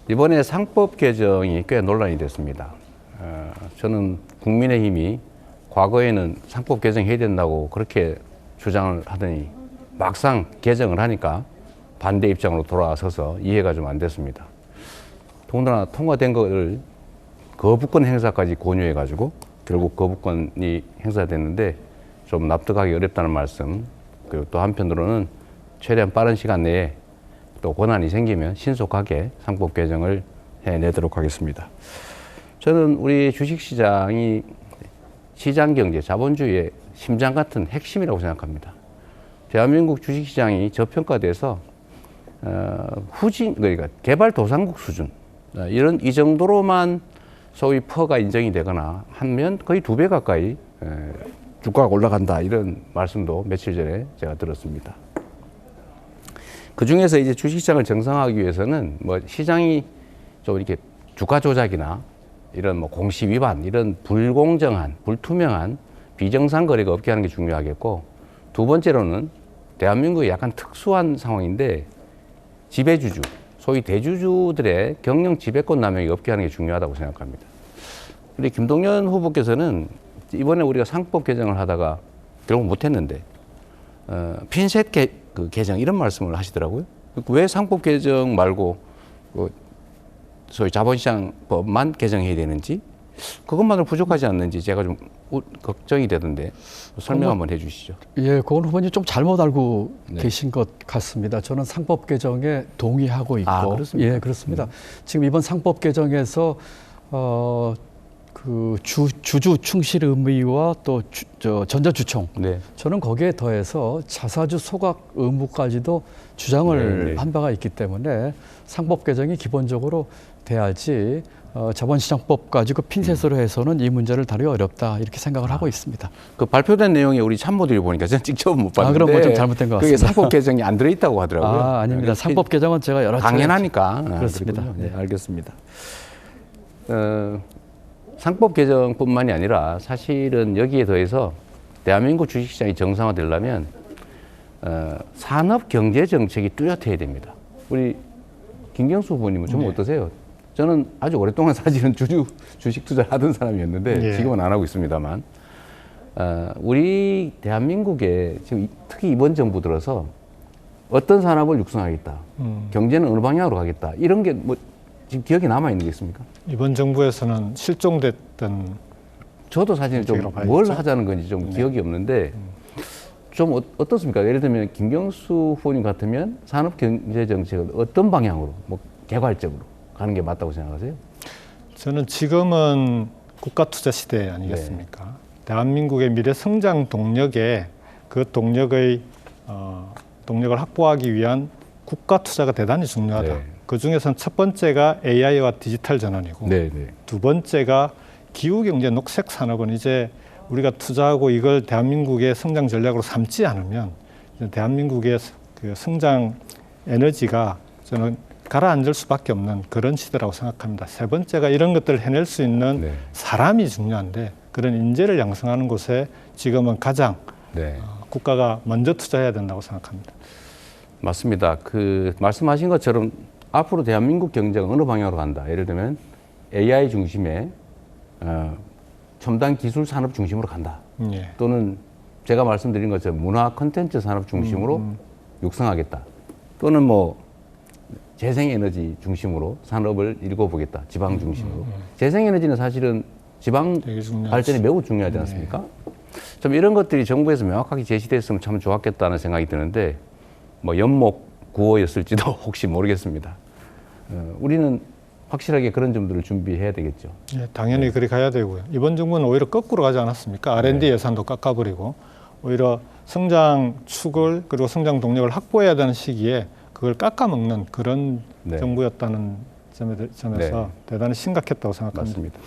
이번에 상법 개정이 꽤 논란이 됐습니다. 저는 국민의힘이 과거에는 상법 개정해야 된다고 그렇게 주장을 하더니 막상 개정을 하니까 반대 입장으로 돌아서서 이해가 좀 안 됐습니다. 더군다나 통과된 것을 거부권 행사까지 권유해가지고 결국 거부권이 행사됐는데 좀 납득하기 어렵다는 말씀, 그리고 또 한편으로는 최대한 빠른 시간 내에 또 권한이 생기면 신속하게 상법 개정을 해내도록 하겠습니다. 저는 우리 주식시장이 시장경제, 자본주의의 심장 같은 핵심이라고 생각합니다. 대한민국 주식시장이 저평가돼서 그러니까 개발도상국 수준, 이 정도로만 소위 퍼가 인정이 되거나 하면 거의 2배 가까이 주가가 올라간다, 이런 말씀도 며칠 전에 제가 들었습니다. 그 중에서 이제 주식시장을 정상화하기 위해서는 뭐 시장이 좀 이렇게 주가 조작이나 이런 뭐 공시 위반, 이런 불공정한, 불투명한 비정상 거래가 없게 하는 게 중요하겠고, 두 번째로는 대한민국이 약간 특수한 상황인데 지배주주, 소위 대주주들의 경영 지배권 남용이 없게 하는 게 중요하다고 생각합니다. 우리 김동연 후보께서는 이번에 우리가 상법 개정을 하다가 결국 못했는데 핀셋 개정 이런 말씀을 하시더라고요. 왜 상법 개정 말고 소위 자본시장법만 개정해야 되는지, 그것만으로 부족하지 않는지 제가 좀 걱정이 되던데 설명 한번 해주시죠. 예, 그건 후보님 좀 잘못 알고 계신 것 같습니다. 저는 상법 개정에 동의하고 있고, 그렇습니까? 예, 그렇습니다. 지금 이번 상법 개정에서 그 주주 충실 의무와 또 전자주총, 저는 거기에 더해서 자사주 소각 의무까지도 주장을 한 바가 있기 때문에 상법 개정이 기본적으로 돼야지 자본시장법 가지고 핀셋으로 해서는 이 문제를 다루기 어렵다, 이렇게 생각을 하고 있습니다. 그 발표된 내용에 우리 참모들이 보니까 저는 직접 못 봤는데 그럼 뭐 좀 잘못된 것 같습니다. 그게 상법 개정이 안 들어있다고 하더라고요. 아닙니다. 상법 개정은 제가 여러 차례 당연하니까. 그렇습니다. 네, 알겠습니다. 상법 개정뿐만이 아니라 사실은 여기에 더해서 대한민국 주식시장이 정상화되려면 산업 경제 정책이 뚜렷해야 됩니다. 우리 김경수 후보님은 좀 어떠세요? 저는 아주 오랫동안 사실은 주식 투자를 하던 사람이었는데 지금은 안 하고 있습니다만, 우리 대한민국에 지금 특히 이번 정부 들어서 어떤 산업을 육성하겠다, 경제는 어느 방향으로 가겠다, 이런 게 뭐 지금 기억에 남아 있는 게 있습니까? 이번 정부에서는 실종됐던, 저도 사실 좀 뭘 하자는 건지 좀 기억이 없는데 좀 어떻습니까? 예를 들면 김경수 후보님 같으면 산업 경제 정책을 어떤 방향으로, 뭐 개괄적으로 가는 게 맞다고 생각하세요? 저는 지금은 국가 투자 시대 아니겠습니까? 대한민국의 미래 성장 동력에 그 동력을 확보하기 위한 국가 투자가 대단히 중요하다. 그 중에서는 첫 번째가 AI와 디지털 전환이고, 두 번째가 기후경제 녹색 산업은 이제 우리가 투자하고 이걸 대한민국의 성장 전략으로 삼지 않으면 대한민국의 그 성장 에너지가 저는 가라앉을 수밖에 없는 그런 시대라고 생각합니다. 세 번째가 이런 것들을 해낼 수 있는 사람이 중요한데, 그런 인재를 양성하는 곳에 지금은 가장 국가가 먼저 투자해야 된다고 생각합니다. 맞습니다. 그 말씀하신 것처럼 앞으로 대한민국 경제가 어느 방향으로 간다. 예를 들면 AI 중심의 첨단 기술 산업 중심으로 간다. 또는 제가 말씀드린 것처럼 문화 콘텐츠 산업 중심으로 육성하겠다. 또는 뭐 재생에너지 중심으로 산업을 일궈보겠다. 지방 중심으로. 재생에너지는 사실은 지방 발전이 매우 중요하지 않습니까? 좀 이런 것들이 정부에서 명확하게 제시됐으면 참 좋았겠다는 생각이 드는데, 뭐 연목 구호였을지도 혹시 모르겠습니다. 우리는 확실하게 그런 점들을 준비해야 되겠죠. 당연히 그렇게 가야 되고요. 이번 정부는 오히려 거꾸로 가지 않았습니까? R&D 예산도 깎아버리고 오히려 성장 축을, 그리고 성장 동력을 확보해야 되는 시기에 그걸 깎아먹는 그런 정부였다는 점에서 대단히 심각했다고 생각합니다. 맞습니다.